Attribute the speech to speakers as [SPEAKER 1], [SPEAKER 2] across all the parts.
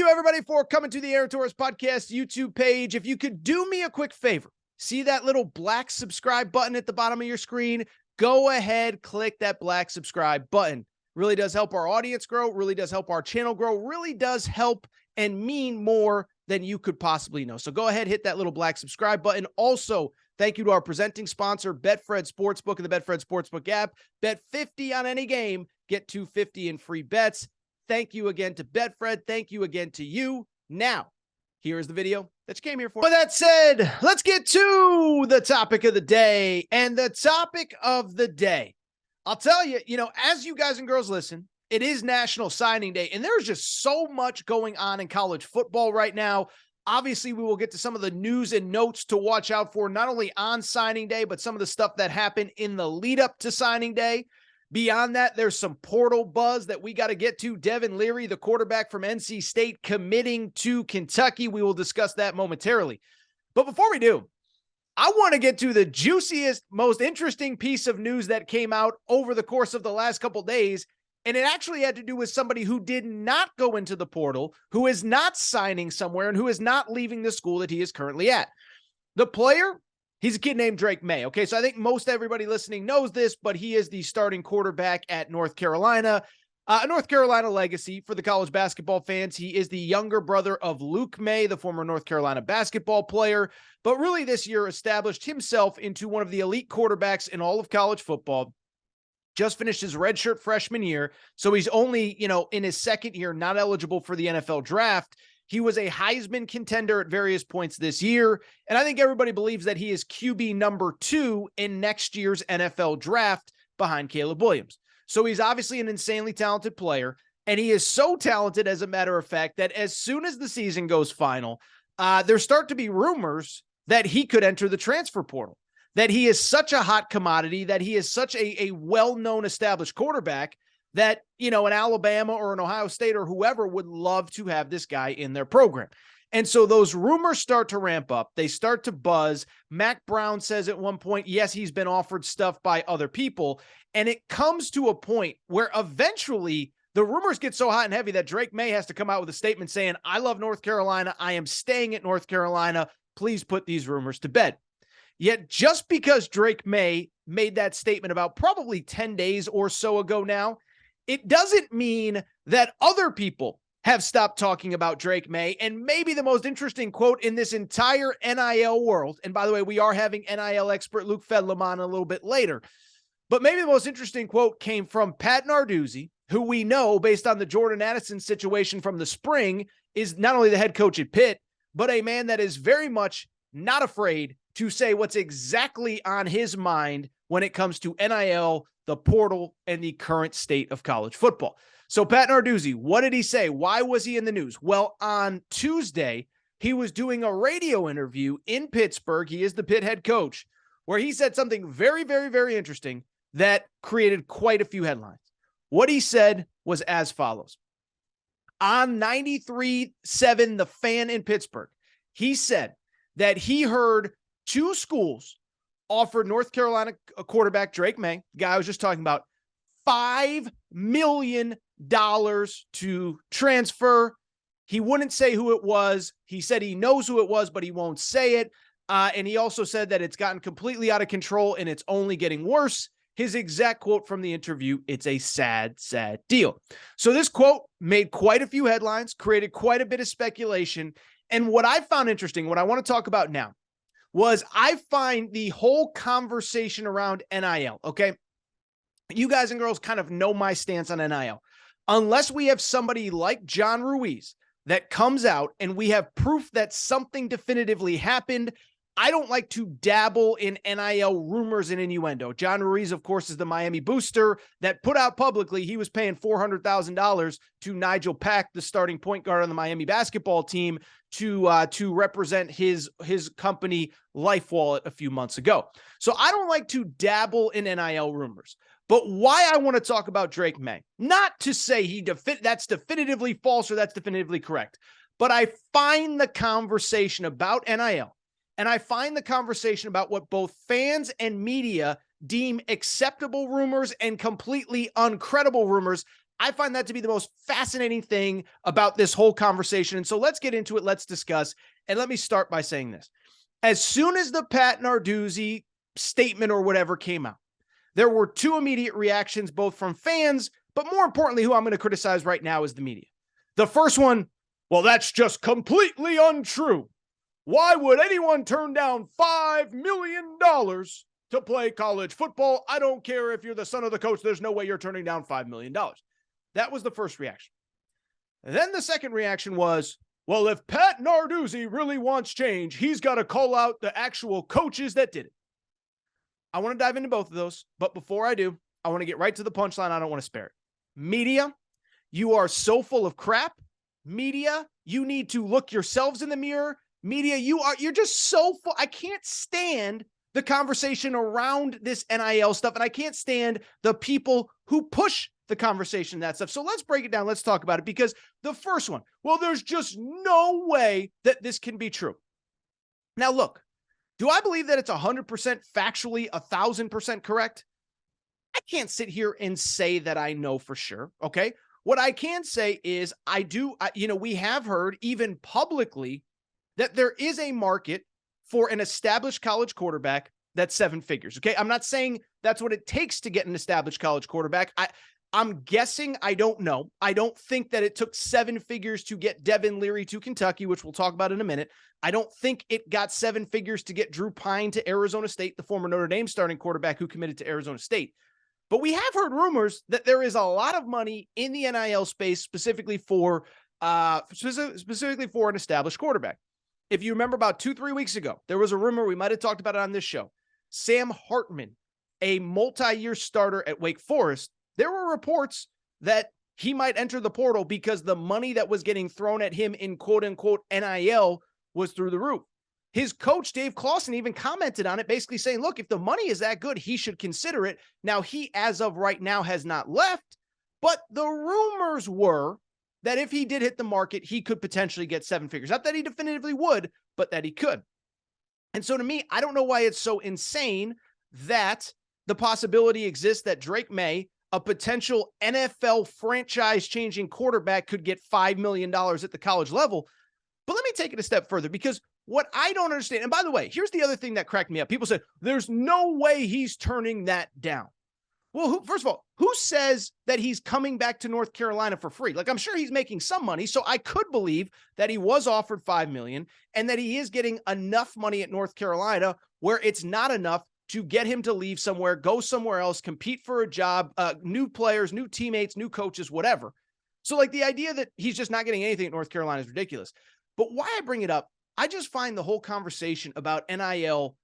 [SPEAKER 1] you, everybody, for coming to the Aaron Torres Podcast YouTube page. If you could do me a quick favor, see that little black subscribe button at the bottom of your screen? Go ahead, click that black subscribe button. Really does help our audience grow, really does help our channel grow, really does help and mean more than you could possibly know. So go ahead, hit that little black subscribe button. Also, thank you to our presenting sponsor, Betfred Sportsbook and the Betfred Sportsbook app. Bet 50 on any game, get $250 in free bets. Thank you again to Betfred. Thank you again to you. Now, here's the video that you came here for. With that said, let's get to the topic of the day. And the topic of the day, I'll tell you, as you guys and girls listen, it is National Signing Day, and there's just so much going on in college football right now. Obviously, we will get to some of the news and notes to watch out for, not only on signing day, but some of the stuff that happened in the lead up to signing day. Beyond that, there's some portal buzz that we got to get to. Devin Leary, the quarterback from NC State, committing to Kentucky. We will discuss that momentarily. But before we do, I want to get to the juiciest, most interesting piece of news that came out over the course of the last couple days. And it actually had to do with somebody who did not go into the portal, who is not signing somewhere, and who is not leaving the school that he is currently at. The player, he's a kid named Drake Maye. Okay, so I think most everybody listening knows this, but he is the starting quarterback at North Carolina. A North Carolina legacy for the college basketball fans. He is the younger brother of Luke Maye, the former North Carolina basketball player, but really this year established himself into one of the elite quarterbacks in all of college football. Just finished his redshirt freshman year, so he's only, in his second year, not eligible for the NFL draft. He was a Heisman contender at various points this year, and I think everybody believes that he is QB number 2 in next year's NFL draft behind Caleb Williams. So he's obviously an insanely talented player, and he is so talented, as a matter of fact, that as soon as the season goes final, there start to be rumors that he could enter the transfer portal, that he is such a hot commodity, that he is such a well-known established quarterback that, an Alabama or an Ohio State or whoever would love to have this guy in their program. And so those rumors start to ramp up. They start to buzz. Mac Brown says at one point, yes, he's been offered stuff by other people. And it comes to a point where eventually the rumors get so hot and heavy that Drake Maye has to come out with a statement saying, I love North Carolina. I am staying at North Carolina. Please put these rumors to bed. Yet just because Drake Maye made that statement about probably 10 days or so ago now, it doesn't mean that other people have stopped talking about Drake Maye. And maybe the most interesting quote in this entire NIL world, and by the way, we are having NIL expert Luke Fedlam on a little bit later, but maybe the most interesting quote came from Pat Narduzzi, who we know, based on the Jordan Addison situation from the spring, is not only the head coach at Pitt, but a man that is very much not afraid to say what's exactly on his mind when it comes to NIL, the portal, and the current state of college football. So Pat Narduzzi, what did he say? Why was he in the news? Well, on Tuesday, he was doing a radio interview in Pittsburgh. He is the Pitt head coach, where he said something very, very, very interesting that created quite a few headlines. What he said was as follows. On 93.7, The Fan in Pittsburgh, he said that he heard 2 schools offered North Carolina quarterback Drake Maye, the guy I was just talking about, $5 million to transfer. He wouldn't say who it was. He said he knows who it was, but he won't say it. And he also said that it's gotten completely out of control and it's only getting worse. His exact quote from the interview, it's a sad, sad deal. So this quote made quite a few headlines, created quite a bit of speculation. And what I found interesting, what I want to talk about now, was I find the whole conversation around NIL, okay? You guys and girls kind of know my stance on NIL. Unless we have somebody like John Ruiz that comes out and we have proof that something definitively happened, I don't like to dabble in NIL rumors and innuendo. John Ruiz, of course, is the Miami booster that put out publicly he was paying $400,000 to Nigel Pack, the starting point guard on the Miami basketball team, to represent his company Life Wallet a few months ago. So I don't like to dabble in NIL rumors. But why I want to talk about Drake Maye, not to say that's definitively false or that's definitively correct, but I find the conversation about NIL and I find the conversation about what both fans and media deem acceptable rumors and completely uncredible rumors. I find that to be the most fascinating thing about this whole conversation. And so let's get into it. Let's discuss. And let me start by saying this. As soon as the Pat Narduzzi statement or whatever came out, there were two immediate reactions, both from fans, but more importantly, who I'm going to criticize right now is the media. The first one, well, that's just completely untrue. Why would anyone turn down $5 million to play college football? I don't care if you're the son of the coach. There's no way you're turning down $5 million. That was the first reaction. And then the second reaction was, well, if Pat Narduzzi really wants change, he's got to call out the actual coaches that did it. I want to dive into both of those, but before I do, I want to get right to the punchline. I don't want to spare it. Media, you are so full of crap. Media, you need to look yourselves in the mirror. Media, you're just so full. I can't stand the conversation around this NIL stuff, and I can't stand the people who push the conversation, that stuff. So let's break it down. Let's talk about it, because the first one, well, there's just no way that this can be true. Now, look, do I believe that it's 100% factually 1,000% correct? I can't sit here and say that I know for sure. Okay. What I can say is we have heard even publicly that there is a market for an established college quarterback that's 7 figures. Okay. I'm not saying that's what it takes to get an established college quarterback. I'm guessing. I don't know. I don't think that it took 7 figures to get Devin Leary to Kentucky, which we'll talk about in a minute. I don't think it got 7 figures to get Drew Pine to Arizona State, the former Notre Dame starting quarterback who committed to Arizona State. But we have heard rumors that there is a lot of money in the NIL space specifically for an established quarterback. If you remember about 2-3 weeks ago, there was a rumor, we might have talked about it on this show. Sam Hartman, a multi-year starter at Wake Forest, there were reports that he might enter the portal because the money that was getting thrown at him in quote-unquote NIL was through the roof. His coach, Dave Clawson, even commented on it, basically saying, look, if the money is that good, he should consider it. Now, he, as of right now, has not left, but the rumors were that if he did hit the market, he could potentially get 7 figures. Not that he definitively would, but that he could. And so to me, I don't know why it's so insane that the possibility exists that Drake Maye, a potential NFL franchise-changing quarterback, could get $5 million at the college level. But let me take it a step further, because what I don't understand, and by the way, here's the other thing that cracked me up. People said, there's no way he's turning that down. Well, first of all, who says that he's coming back to North Carolina for free? Like, I'm sure he's making some money, so I could believe that he was offered $5 million and that he is getting enough money at North Carolina where it's not enough to get him to leave somewhere, go somewhere else, compete for a job, new players, new teammates, new coaches, whatever. So, like, the idea that he's just not getting anything at North Carolina is ridiculous. But why I bring it up, I just find the whole conversation about NIL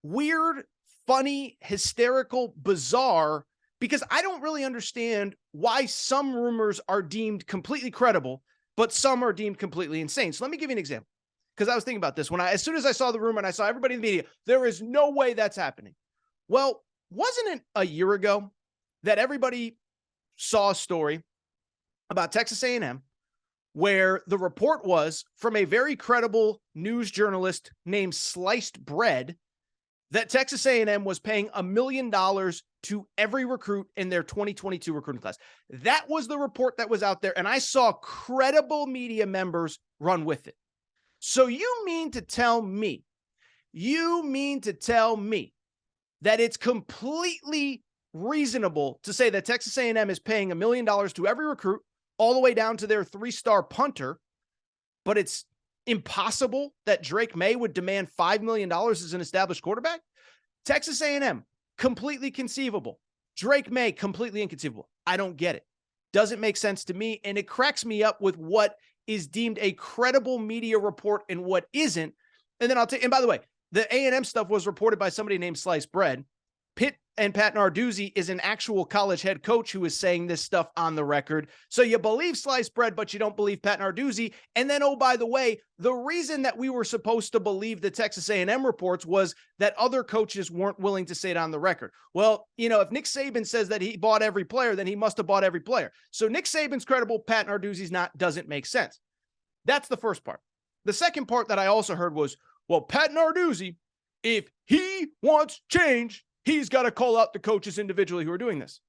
[SPEAKER 1] weird, funny, hysterical, bizarre, because I don't really understand why some rumors are deemed completely credible, but some are deemed completely insane. So let me give you an example, because I was thinking about this as soon as I saw the rumor and I saw everybody in the media, there is no way that's happening. Well, wasn't it a year ago that everybody saw a story about Texas A&M where the report was from a very credible news journalist named Sliced Bread that Texas A&M was paying $1 million to every recruit in their 2022 recruiting class? That was the report that was out there, and I saw credible media members run with it. So you mean to tell me that it's completely reasonable to say that Texas A&M is paying $1 million to every recruit, all the way down to their 3-star punter, but it's impossible that Drake Maye would demand $5 million as an established quarterback? Texas A&M, completely conceivable. Drake Maye, completely inconceivable. I don't get it. Doesn't make sense to me, and it cracks me up with what is deemed a credible media report and what isn't. And then and by the way, the A&M stuff was reported by somebody named Sliced Bread. Pitt and Pat Narduzzi is an actual college head coach who is saying this stuff on the record. So you believe Sliced Bread, but you don't believe Pat Narduzzi. And then, oh, by the way, the reason that we were supposed to believe the Texas A&M reports was that other coaches weren't willing to say it on the record. Well, if Nick Saban says that he bought every player, then he must have bought every player. So Nick Saban's credible, Pat Narduzzi's not, doesn't make sense. That's the first part. The second part that I also heard was, well, Pat Narduzzi, if he wants change, he's got to call out the coaches individually who are doing this.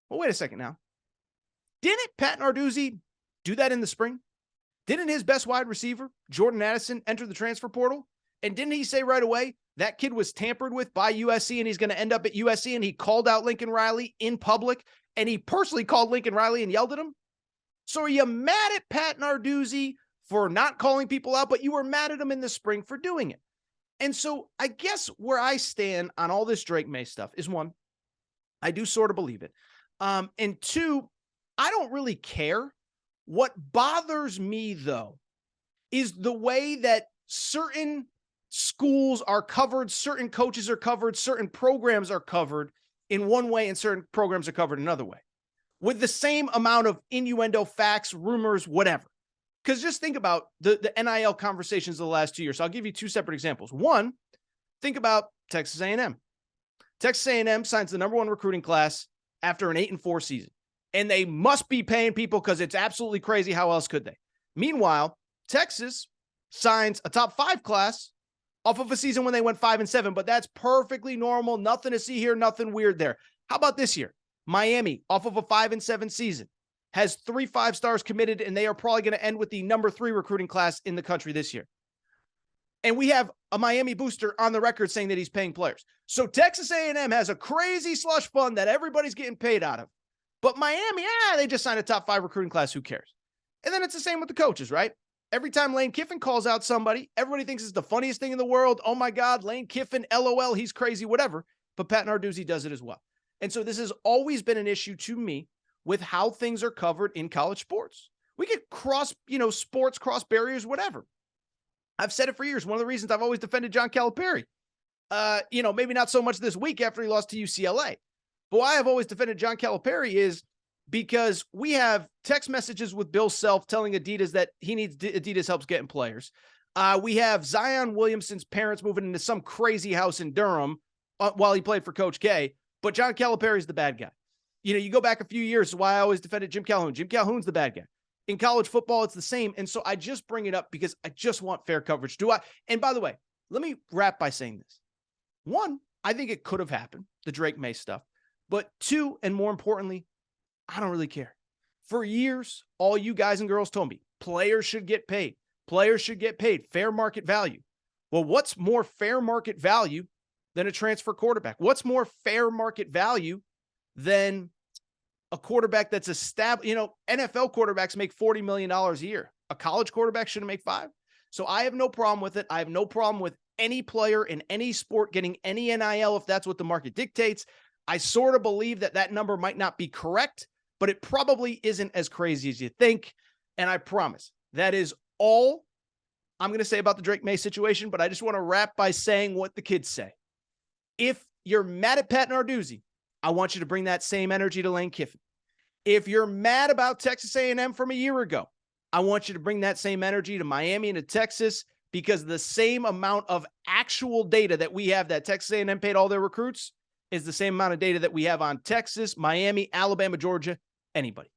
[SPEAKER 1] Well, wait a second now. Didn't Pat Narduzzi do that in the spring? Didn't his best wide receiver, Jordan Addison, enter the transfer portal? And didn't he say right away that kid was tampered with by USC and he's going to end up at USC? And he called out Lincoln Riley in public, and he personally called Lincoln Riley and yelled at him. So are you mad at Pat Narduzzi for not calling people out, but you were mad at him in the spring for doing it? And so I guess where I stand on all this Drake Maye stuff is, one, I do sort of believe it. And two, I don't really care. What bothers me, though, is the way that certain schools are covered, certain coaches are covered, certain programs are covered in one way, and certain programs are covered another way, with the same amount of innuendo, facts, rumors, whatever. Because just think about the NIL conversations of the last 2 years. So I'll give you two separate examples. One, think about Texas A&M. Texas A&M signs the #1 recruiting class after an 8-4 season. And they must be paying people because it's absolutely crazy. How else could they? Meanwhile, Texas signs a top 5 class off of a season when they went 5-7, but that's perfectly normal. Nothing to see here, nothing weird there. How about this year? Miami, off of a 5-7 season, has 3 5-stars committed, and they are probably going to end with the #3 recruiting class in the country this year. And we have a Miami booster on the record saying that he's paying players. So Texas A&M has a crazy slush fund that everybody's getting paid out of. But Miami, they just signed a top 5 recruiting class. Who cares? And then it's the same with the coaches, right? Every time Lane Kiffin calls out somebody, everybody thinks it's the funniest thing in the world. Oh my God, Lane Kiffin, LOL, he's crazy, whatever. But Pat Narduzzi does it as well. And so this has always been an issue to me with how things are covered in college sports. We could cross, sports, cross barriers, whatever. I've said it for years. One of the reasons I've always defended John Calipari, maybe not so much this week after he lost to UCLA, but why I've always defended John Calipari is because we have text messages with Bill Self telling Adidas that he needs Adidas helps getting players. We have Zion Williamson's parents moving into some crazy house in Durham while he played for Coach K, but John Calipari is the bad guy. You go back a few years, why I always defended Jim Calhoun. Jim Calhoun's the bad guy. In college football, it's the same. And so I just bring it up because I just want fair coverage. And by the way, let me wrap by saying this. One, I think it could have happened, the Drake Maye stuff. But two, and more importantly, I don't really care. For years, all you guys and girls told me, players should get paid. Players should get paid. Fair market value. Well, what's more fair market value than a transfer quarterback? What's more fair market value than a quarterback that's established? NFL quarterbacks make $40 million a year. A college quarterback shouldn't make $5 million. So I have no problem with it. I have no problem with any player in any sport getting any NIL if that's what the market dictates. I sort of believe that number might not be correct, but it probably isn't as crazy as you think. And I promise that is all I'm going to say about the Drake Maye situation, but I just want to wrap by saying what the kids say. If you're mad at Pat Narduzzi, I want you to bring that same energy to Lane Kiffin. If you're mad about Texas A&M from a year ago, I want you to bring that same energy to Miami and to Texas, because the same amount of actual data that we have that Texas A&M paid all their recruits is the same amount of data that we have on Texas, Miami, Alabama, Georgia, anybody.